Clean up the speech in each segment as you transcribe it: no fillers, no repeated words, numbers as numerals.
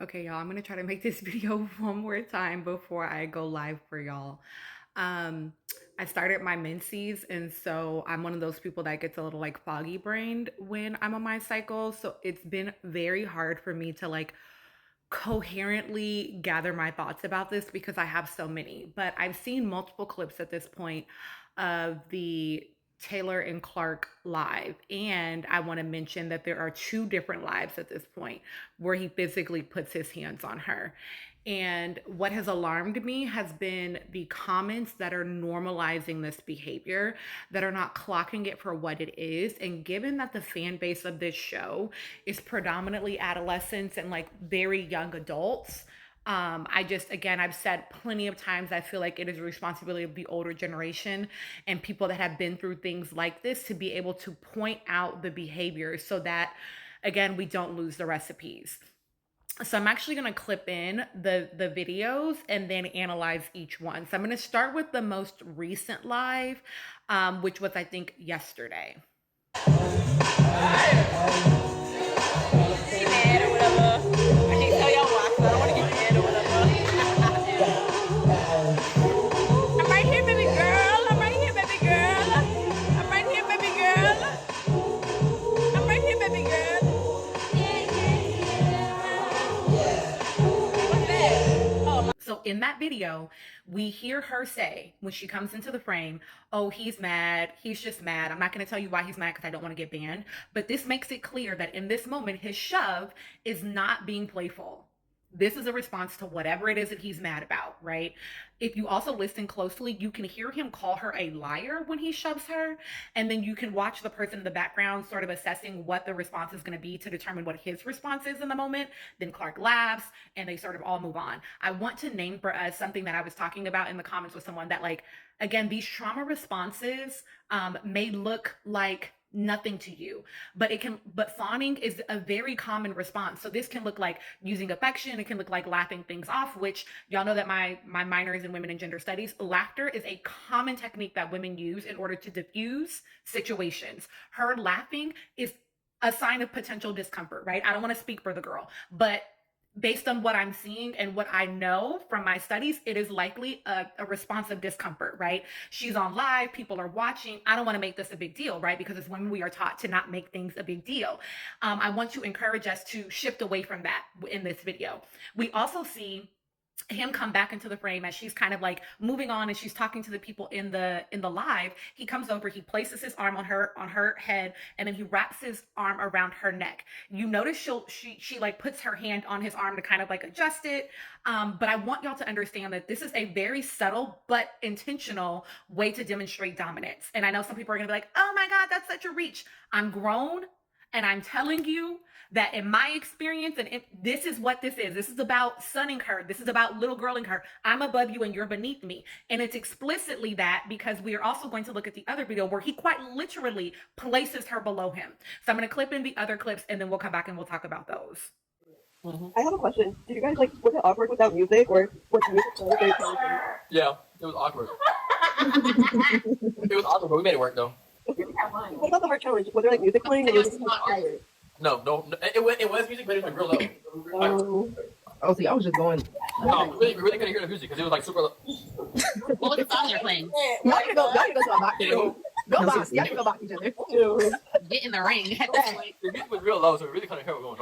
Okay, y'all, I'm gonna try to make this video one more time before I go live for y'all. Um, I started my menses, and so I'm one of those people that gets a little like foggy brained when I'm on my cycle. So it's been very hard for me to like coherently gather my thoughts about this because I have so many. But I've seen multiple clips at this point of the Taylor and Clarke live. And I want to mention that there are two different lives at this point where he physically puts his hands on her. And what has alarmed me has been the comments that are normalizing this behavior, that are not clocking it for what it is. And given that the fan base of this show is predominantly adolescents and like very young adults, again, I've said plenty of times, I feel like it is a responsibility of the older generation and people that have been through things like this to be able to point out the behaviors so that, again, we don't lose the recipes. So I'm actually going to clip in the videos and then analyze each one. So I'm going to start with the most recent live, which was I think yesterday. She mad or whatever. I can't tell y'all why, so I don't want to get mad or whatever. I'm right here, baby girl. I'm right here, baby girl. I'm right here, baby girl. I'm right here, baby girl. What's that? Oh, my. So in that video, we hear her say when she comes into the frame, oh, he's mad. He's just mad. I'm not going to tell you why he's mad because I don't want to get banned. But this makes it clear that in this moment, his shove is not being playful. This is a response to whatever it is that he's mad about, right? If you also listen closely, you can hear him call her a liar when he shoves her. And then you can watch the person in the background sort of assessing what the response is going to be to determine what his response is in the moment. Then Clarke laughs and they sort of all move on. I want to name for us something that I was talking about in the comments with someone that, like, again, these trauma responses may look like nothing to you, but fawning is a very common response. So this can look like using affection. It can look like laughing things off, which y'all know that my minor is in women and gender studies. Laughter is a common technique that women use in order to diffuse situations. Her laughing is a sign of potential discomfort, right? I don't want to speak for the girl, but based on what I'm seeing and what I know from my studies, it is likely a response of discomfort, right? She's on live, people are watching. I don't want to make this a big deal, right? Because as women, we are taught to not make things a big deal. I want to encourage us to shift away from that in this video. We also see him come back into the frame as she's kind of like moving on and she's talking to the people in the live. He comes over, he places his arm on her head, and then he wraps his arm around her neck. You notice she like puts her hand on his arm to kind of like adjust it. But I want y'all to understand that this is a very subtle but intentional way to demonstrate dominance. And I know some people are gonna be like, oh my God, that's such a reach. I'm grown, and I'm telling you that in my experience, and this is what this is. This is about sunning her. This is about little girling her. I'm above you and you're beneath me. And it's explicitly that because we are also going to look at the other video where he quite literally places her below him. So I'm going to clip in the other clips and then we'll come back and we'll talk about those. I have a question. Did you guys was it awkward without music, or was music very Yeah, it was awkward. It was awkward, but we made it work though. What about the heart challenge? Was there like music playing, or was it just quiet? No, it was music, but it was like real low. Oh, see, I was just going. No, we really couldn't hear the music because it was like super low. What was the song they're playing? Y'all need to go to a box. Go box. Y'all need to go box each other. Get in the ring. The music was real low, so we really couldn't hear what was going on.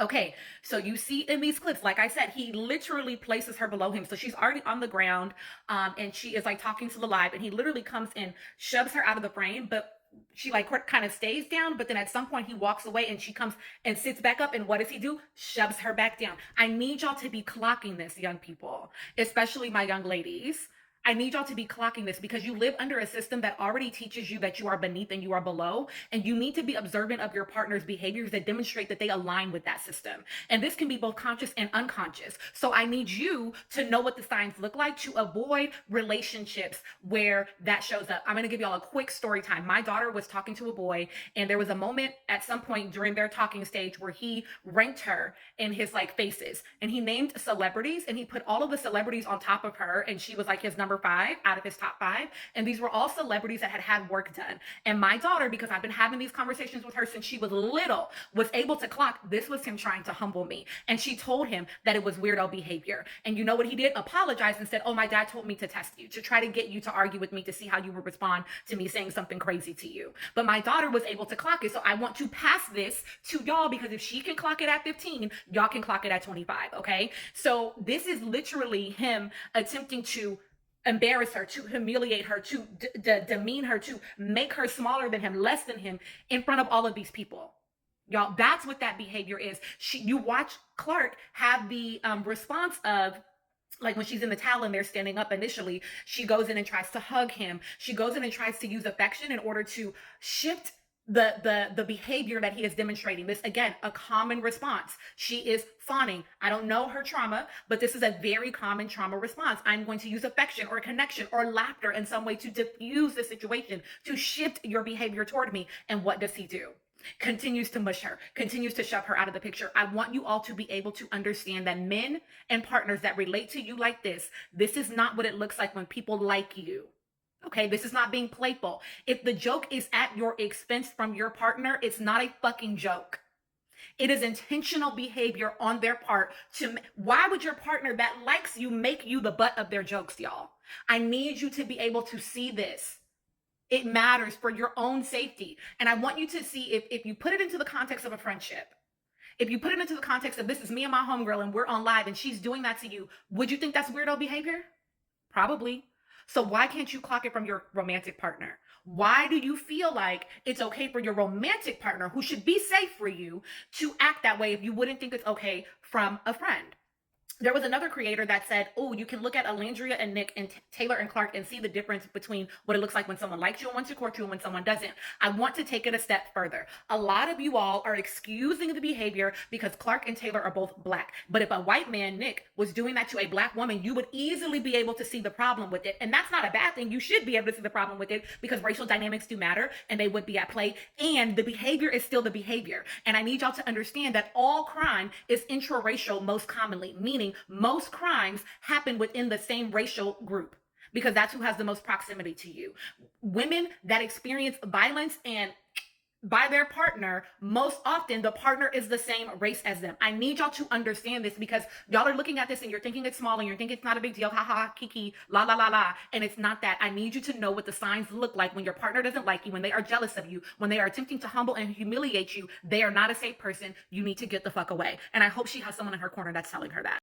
Okay, so you see in these clips, like I said, he literally places her below him. So she's already on the ground, and she is like talking to the live, and he literally comes and shoves her out of the frame, but she like kind of stays down, but then at some point he walks away and she comes and sits back up, and what does he do? Shoves her back down. I need y'all to be clocking this, young people, especially my young ladies. I need y'all to be clocking this because you live under a system that already teaches you that you are beneath and you are below. And you need to be observant of your partner's behaviors that demonstrate that they align with that system. And this can be both conscious and unconscious. So I need you to know what the signs look like to avoid relationships where that shows up. I'm going to give y'all a quick story time. My daughter was talking to a boy, and there was a moment at some point during their talking stage where he ranked her in his like faces, and he named celebrities, and he put all of the celebrities on top of her, and she was like his number 5 out of his top 5. And these were all celebrities that had work done. And my daughter, because I've been having these conversations with her since she was little, was able to clock this was him trying to humble me. And she told him that it was weirdo behavior. And you know what he did? Apologized and said, oh, my dad told me to test you, to try to get you to argue with me, to see how you would respond to me saying something crazy to you. But my daughter was able to clock it. So I want to pass this to y'all, because if she can clock it at 15, y'all can clock it at 25. Okay. So this is literally him attempting to embarrass her, to humiliate her, to demean her, to make her smaller than him, less than him in front of all of these people. Y'all, that's what that behavior is. You watch Clarke have the response of, like when she's in the towel and they're standing up initially, she goes in and tries to hug him. She goes in and tries to use affection in order to shift the behavior that he is demonstrating. This, again, a common response. She is fawning. I don't know her trauma, but this is a very common trauma response. I'm going to use affection or connection or laughter in some way to diffuse the situation, to shift your behavior toward me. And what does he do? Continues to mush her, continues to shove her out of the picture. I want you all to be able to understand that men and partners that relate to you like this is not what it looks like when people like you. Okay, this is not being playful. If the joke is at your expense from your partner, it's not a fucking joke. It is intentional behavior on their part. Why would your partner that likes you make you the butt of their jokes, y'all? I need you to be able to see this. It matters for your own safety. And I want you to see if you put it into the context of a friendship, if you put it into the context of this is me and my homegirl and we're on live and she's doing that to you, would you think that's weirdo behavior? Probably. So why can't you clock it from your romantic partner? Why do you feel like it's okay for your romantic partner, who should be safe for you, to act that way if you wouldn't think it's okay from a friend? There was another creator that said, oh, you can look at Alandria and Nick and Taylor and Clarke and see the difference between what it looks like when someone likes you and wants to court you and when someone doesn't. I want to take it a step further. A lot of you all are excusing the behavior because Clarke and Taylor are both Black. But if a white man, Nick, was doing that to a Black woman, you would easily be able to see the problem with it. And that's not a bad thing. You should be able to see the problem with it because racial dynamics do matter and they would be at play. And the behavior is still the behavior. And I need y'all to understand that all crime is intraracial most commonly, meaning most crimes happen within the same racial group because that's who has the most proximity to you. Women that experience violence and by their partner, most often the partner is the same race as them. I need y'all to understand this because y'all are looking at this and you're thinking it's small and you're thinking it's not a big deal. Ha ha, kiki, la la la la. And it's not that. I need you to know what the signs look like when your partner doesn't like you, when they are jealous of you, when they are attempting to humble and humiliate you. They are not a safe person. You need to get the fuck away. And I hope she has someone in her corner that's telling her that.